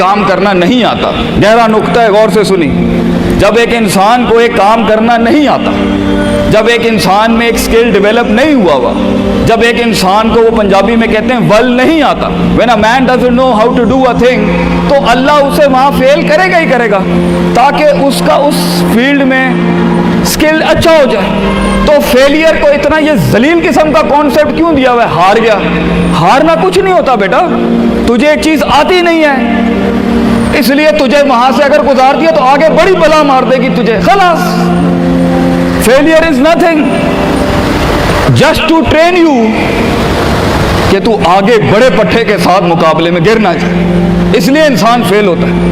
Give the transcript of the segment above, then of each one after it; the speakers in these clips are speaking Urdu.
کام کرنا نہیں آتا، گہرا نقطہ ہے، غور سے سنی، جب ایک انسان کو ایک کام کرنا نہیں آتا، جب ایک انسان میں ایک سکل ڈیولپ نہیں ہوا، جب ایک انسان کو وہ پنجابی میں کہتے ہیں ول نہیں آتا، when a man doesn't know how to do a thing، تو اللہ اسے وہاں فیل کرے گا ہی کرے گا تاکہ اس کا اس فیلڈ میں سکل اچھا ہو جائے۔ تو فیلئر کو اتنا یہ ذلیل قسم کا کانسیپٹ کیوں دیا ہوا ہے؟ ہار گیا، ہارنا کچھ نہیں ہوتا بیٹا، تجھے ایک چیز آتی نہیں ہے اس لیے تجھے وہاں سے اگر گزار دیا تو آگے بڑی بلا مار دے گی تجھے، خلاص۔ Failure is nothing just to train you کہ تو آگے بڑے پٹھے کے ساتھ مقابلے میں گر نہ جائے، اس لیے انسان فیل ہوتا ہے۔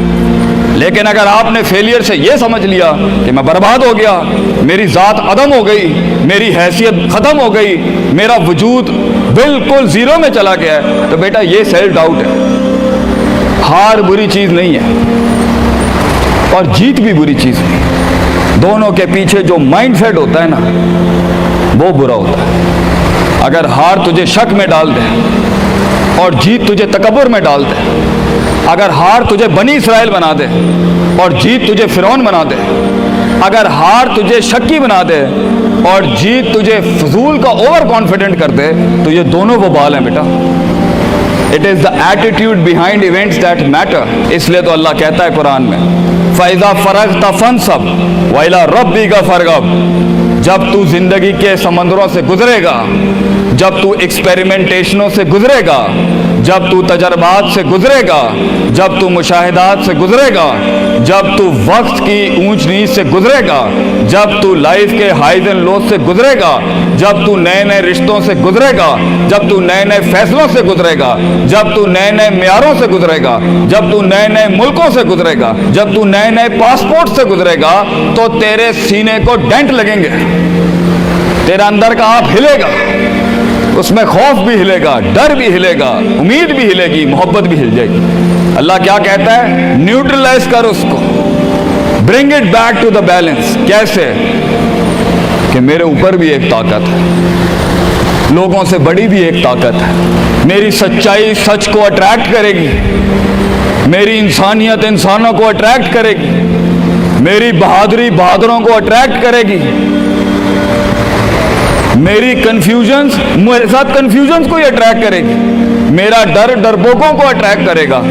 لیکن اگر آپ نے فیلئر سے یہ سمجھ لیا کہ میں برباد ہو گیا، میری ذات عدم ہو گئی، میری حیثیت ختم ہو گئی، میرا وجود بالکل زیرو میں چلا گیا ہے، تو بیٹا یہ سیلف ڈاؤٹ ہے۔ ہار بری چیز نہیں ہے اور جیت بھی بری چیز نہیں، دونوں کے پیچھے جو مائنڈ سیٹ ہوتا ہے نا وہ برا ہوتا ہے۔ اگر ہار تجھے شک میں ڈال دے اور جیت تجھے تکبر میں ڈال دے، اگر ہار تجھے بنی اسرائیل بنا دے اور جیت تجھے فرعون بنا دے، اگر ہار تجھے شکی بنا دے اور جیت تجھے فضول کا اوور کانفیڈنٹ کر دے، تو یہ دونوں وبال ہیں بیٹا۔ It is the attitude behind events that matter۔ اس لیے تو اللہ کہتا ہے قرآن میں فَإِذَا فَرَغْتَ فَانْصَبْ وَإِلَىٰ رَبِّكَ فَارْغَب۔ جب تو زندگی کے سمندروں سے گزرے گا، جب تو ایکسپیریمنٹیشنوں سے گزرے گا، جب تو تجربات سے گزرے گا، جب تو مشاہدات سے گزرے گا، جب تو وقت کی اونچ نیچ سے گزرے گا، جب تو لائف کے ہائیز اینڈ لوز سے گزرے گا، جب تو نئے نئے رشتوں سے گزرے گا، جب تو نئے نئے فیصلوں سے گزرے گا، جب تو نئے نئے معیاروں سے گزرے گا، جب تو نئے نئے ملکوں سے گزرے گا، جب تو نئے نئے پاسپورٹ سے گزرے گا، تو تیرے سینے کو ڈینٹ لگیں گے، تیرا اندر کا آپ ہلے گا، اس میں خوف بھی ہلے گا، ڈر بھی ہلے گا، امید بھی ہلے گی، محبت بھی ہل جائے گی۔ اللہ کیا کہتا ہے؟ نیوٹرلائز کر اس کو، bring it back to the balance. کیسے؟ کہ میرے اوپر بھی ایک طاقت ہے، لوگوں سے بڑی بھی ایک طاقت ہے، میری سچائی سچ کو اٹریکٹ کرے گی، میری انسانیت انسانوں کو اٹریکٹ کرے گی، میری بہادری بہادروں کو اٹریکٹ کرے گی، میری کنفیوژنز میرے ساتھ کنفیوژنز کو ہی اٹریکٹ کرے گی، میرا ڈر ڈرپوکوں کو اٹریکٹ کرے گا۔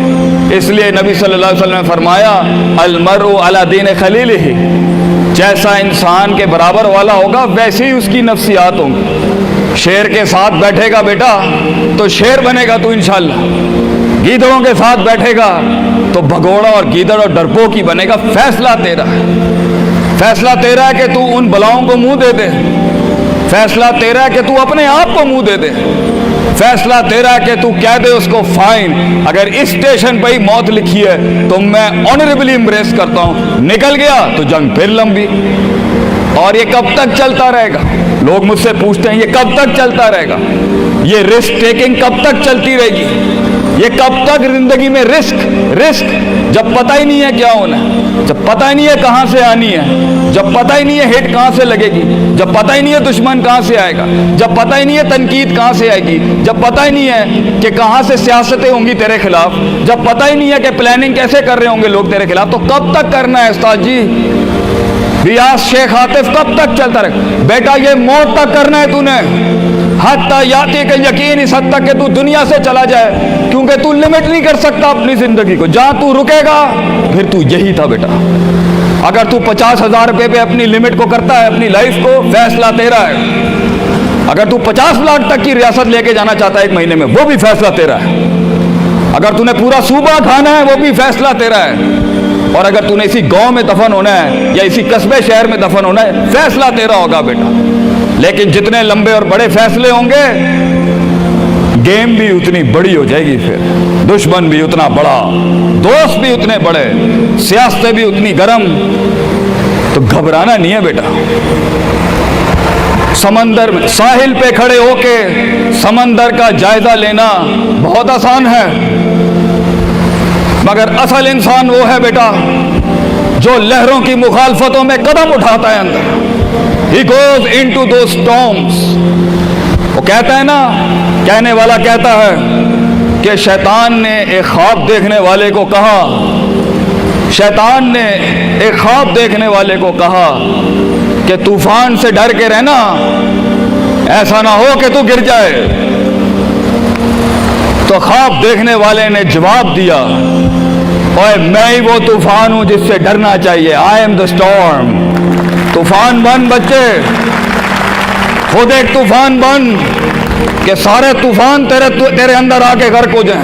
اس لیے نبی صلی اللہ علیہ وسلم نے فرمایا المرء علی دین خلیلہ، جیسا انسان کے برابر والا ہوگا ویسے ہی اس کی نفسیات ہوں گی۔ شیر کے ساتھ بیٹھے گا بیٹا تو شیر بنے گا تو انشاءاللہ، گیدڑوں کے ساتھ بیٹھے گا تو بھگوڑا اور گیدڑ اور ڈرپوک ہی بنے گا۔ فیصلہ تیرا ہے، فیصلہ تیرا ہے کہ تو ان بلاؤں کو منہ دے دے، فیصلہ تیرا ہے کہ تو اپنے آپ کو منہ دے دے، فیصلہ تیرا ہے کہ تو کہہ دے اس کو فائن، اگر اس اسٹیشن پہ ہی موت لکھی ہے تو میں آنریبلی امبریس کرتا ہوں، نکل گیا تو جنگ پھر لمبی۔ اور یہ کب تک چلتا رہے گا؟ لوگ مجھ سے پوچھتے ہیں یہ کب تک چلتا رہے گا، یہ رسک ٹیکنگ کب تک چلتی رہے گی، یہ کب تک زندگی میں رسک جب پتہ ہی نہیں ہے کیا ہونا ہے، جب پتہ ہی نہیں ہے کہاں سے آنی ہے، جب پتہ ہی نہیں ہے ہٹ کہاں سے لگے گی، جب پتہ ہی نہیں ہے دشمن کہاں سے آئے گا، جب پتہ ہی نہیں ہے تنقید کہاں سے آئے گی، جب پتہ ہی نہیں ہے کہ کہاں سے سیاستیں ہوں گی تیرے خلاف، جب پتہ ہی نہیں ہے کہ پلاننگ کیسے کر رہے ہوں گے لوگ تیرے خلاف، تو کب تک کرنا ہے استاد جی؟ ریاض شیخ عاطف کب تک چلتا رہے؟ بیٹا یہ موت تک کرنا ہے تو نے، حتیٰ یاتی کا یقین، اس حد تک کہ تو دنیا سے چلا جائے، کیونکہ تو لمٹ نہیں کر سکتا اپنی زندگی کو، جہاں تو رکے گا پھر تو یہی تھا بیٹا۔ اگر تو 50,000 روپے پہ اپنی لمٹ کو کرتا ہے اپنی لائف کو، فیصلہ تیرا ہے۔ اگر تو 50 لاکھ تک کی ریاست لے کے جانا چاہتا ہے ایک مہینے میں، وہ بھی فیصلہ تیرا ہے۔ اگر تو نے پورا صوبہ کھانا ہے وہ بھی فیصلہ تیرا ہے۔ اور اگر تو نے اسی گاؤں میں دفن ہونا ہے یا اسی قصبے شہر میں دفن ہونا ہے، فیصلہ تیرا ہوگا بیٹا۔ لیکن جتنے لمبے اور بڑے فیصلے ہوں گے، گیم بھی اتنی بڑی ہو جائے گی، پھر دشمن بھی اتنا بڑا، دوست بھی اتنے بڑے، سیاستیں بھی اتنی گرم، تو گھبرانا نہیں ہے بیٹا۔ سمندر میں ساحل پہ کھڑے ہو کے سمندر کا جائزہ لینا بہت آسان ہے، مگر اصل انسان وہ ہے بیٹا جو لہروں کی مخالفتوں میں قدم اٹھاتا ہے اندر۔ He goes into those storms۔ وہ کہتا ہے نا، کہنے والا کہتا ہے کہ شیطان نے ایک خواب دیکھنے والے کو کہا، شیطان نے ایک خواب دیکھنے والے کو کہا کہ طوفان سے ڈر کے رہنا، ایسا نہ ہو کہ تو گر جائے۔ تو خواب دیکھنے والے نے جواب دیا، اوے میں ہی وہ طوفان ہوں جس سے ڈرنا چاہیے، آئی ایم دا اسٹارم۔ طوفان بن بچے، خود ایک طوفان بن کہ سارے طوفان تیرے اندر آ کے غرق ہو جائیں۔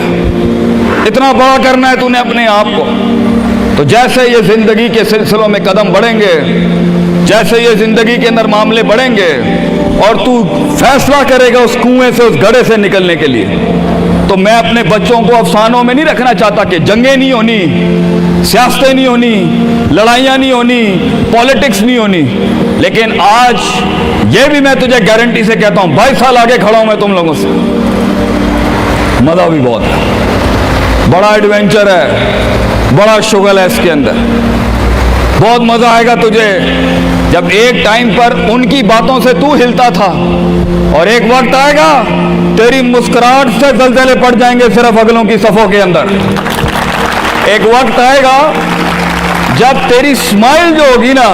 اتنا بڑا کرنا ہے تو نے اپنے آپ کو۔ تو جیسے یہ زندگی کے سلسلوں میں قدم بڑھیں گے، جیسے یہ زندگی کے اندر معاملے بڑھیں گے اور تو فیصلہ کرے گا اس کنویں سے، اس گڑھے سے نکلنے کے لیے، تو میں اپنے بچوں کو افسانوں میں نہیں رکھنا چاہتا کہ جنگیں نہیں ہونی، سیاستیں نہیں ہونی، لڑائیاں نہیں ہونی، پالیٹکس نہیں ہونی، لیکن آج یہ بھی میں تجھے گارنٹی سے کہتا ہوں، 22 سال آگے کھڑا ہوں میں تم لوگوں سے، مزہ بھی بہت ہے، بڑا ایڈونچر ہے، بڑا شغل ہے اس کے اندر، بہت مزہ آئے گا تجھے جب ایک ٹائم پر ان کی باتوں سے تو ہلتا تھا اور ایک وقت آئے گا تیری مسکراہٹ سے زلزلے پڑ جائیں گے صرف اگلوں کی صفوں کے اندر۔ ایک وقت آئے گا جب تیری اسمائل جو ہوگی نا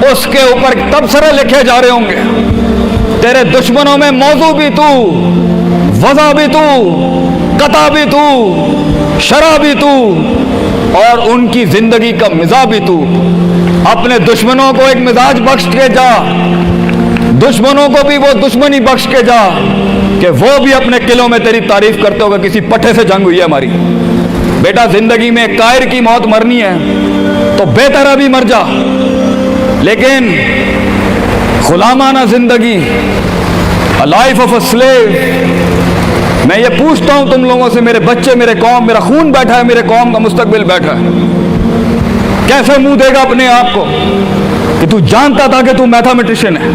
اس کے اوپر تبصرے لکھے جا رہے ہوں گے، تیرے دشمنوں میں موضوع بھی تو، وضع بھی تو، قطع بھی تو، شرح بھی تو، اور ان کی زندگی کا مزاج بھی تو۔ اپنے دشمنوں کو ایک مزاج بخش کے جا، دشمنوں کو بھی وہ دشمنی بخش کے جا کہ وہ بھی اپنے قلعوں میں تیری تعریف کرتے ہوگا کسی پٹھے سے جنگ ہوئی ہے ہماری۔ بیٹا زندگی میں قائر کی موت مرنی ہے تو بہتر ابھی مر جا، لیکن غلامانہ زندگی، a life of a slave، میں یہ پوچھتا ہوں تم لوگوں سے، میرے بچے، میرے قوم، میرا خون بیٹھا ہے، میرے قوم کا مستقبل بیٹھا ہے، کیسے منہ دے گا اپنے آپ کو کہ تو جانتا تھا کہ تو میتھمیٹیشین ہے،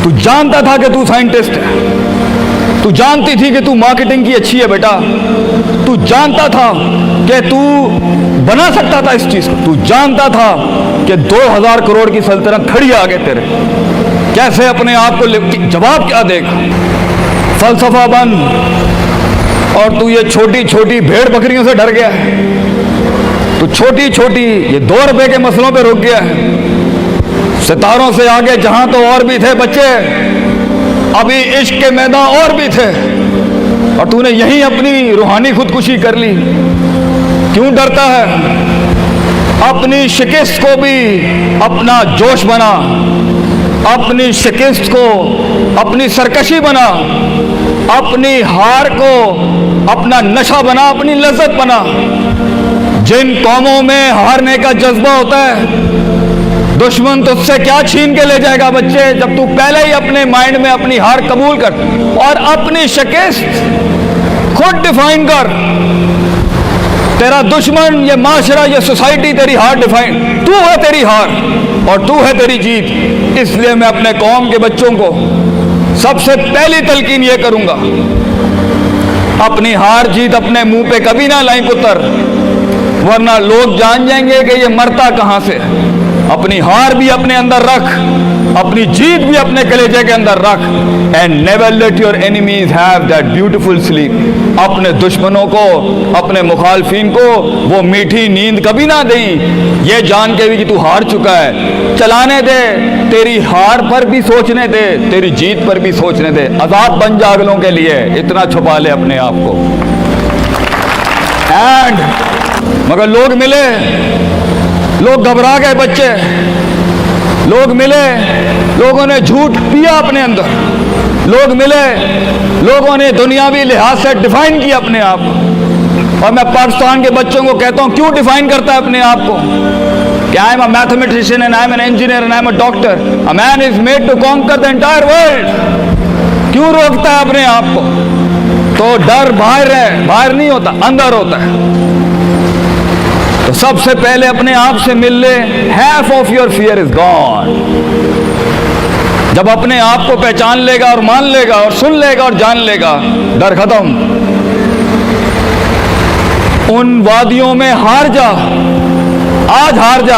تو جانتا تھا کہ تو سائنٹسٹ ہے، تو جانتی تھی کہ تو مارکیٹنگ کی اچھی ہے بیٹا، تو جانتا تھا کہ تو بنا سکتا تھا اس چیز کو، تو جانتا تھا کہ 2000 کروڑ کی سلطنت کھڑی ہے آگے تیرے، کیسے اپنے آپ کو جواب کیا دے گا؟ فلسفہ بن، اور تو یہ چھوٹی چھوٹی بھیڑ بکریوں سے ڈر گیا ہے، تو چھوٹی چھوٹی یہ 2 روپے کے مسئلوں پہ رک گیا ہے، ستاروں سے آگے جہاں تو اور بھی تھے بچے، ابھی عشق کے میدان اور بھی تھے، اور تو نے یہیں اپنی روحانی خودکشی کر لی۔ کیوں ڈرتا ہے؟ اپنی شکست کو بھی اپنا جوش بنا، اپنی شکست کو اپنی سرکشی بنا، اپنی ہار کو اپنا نشہ بنا، اپنی لذت بنا۔ جن قوموں میں ہارنے کا جذبہ ہوتا ہے، دشمن تجھ سے کیا چھین کے لے جائے گا بچے، جب تو پہلے ہی اپنے مائنڈ میں اپنی ہار قبول کر اور اپنی شکست خود ڈیفائن کر۔ تیرا دشمن، یہ معاشرہ، یہ سوسائٹی تیری ہار ڈیفائن، تو ہے تیری ہار اور تو ہے تیری جیت۔ اس لیے میں اپنے قوم کے بچوں کو سب سے پہلی تلقین یہ کروں گا، اپنی ہار جیت اپنے منہ پہ کبھی نہ لائیں پتر، ورنہ لوگ جان جائیں گے کہ یہ مرتا کہاں سے۔ اپنی ہار بھی اپنے اندر رکھ، اپنی جیت بھی اپنے کلیجے کے اندر رکھ، and never let your enemies have that beautiful sleep۔ اپنے دشمنوں کو، اپنے مخالفین کو وہ میٹھی نیند کبھی نہ دیں، یہ جان کے بھی کہ تو ہار چکا ہے۔ چلانے دے، تیری ہار پر بھی سوچنے دے، تیری جیت پر بھی سوچنے دے، آزاد بن جا اگلوں کے لیے، اتنا چھپا لے اپنے آپ کو۔ مگر لوگ ملے، لوگ گھبرا گئے بچے، لوگ ملے، لوگوں نے جھوٹ پیا اپنے اندر، لوگ ملے، لوگوں نے دنیاوی لحاظ سے ڈیفائن کیا اپنے آپ کو۔ اور میں پاکستان کے بچوں کو کہتا ہوں، کیوں ڈیفائن کرتا ہے اپنے آپ کو کہ I am a mathematician and I am an engineer and I am a doctor. A man is made to conquer the entire world۔ کیوں روکتا ہے اپنے آپ کو؟ تو ڈر باہر ہے، باہر نہیں ہوتا، اندر ہوتا ہے۔ تو سب سے پہلے اپنے آپ سے مل لے، half of your fear is gone۔ جب اپنے آپ کو پہچان لے گا اور مان لے گا اور سن لے گا اور جان لے گا، ڈر ختم۔ ان وادیوں میں ہار جا، آج ہار جا،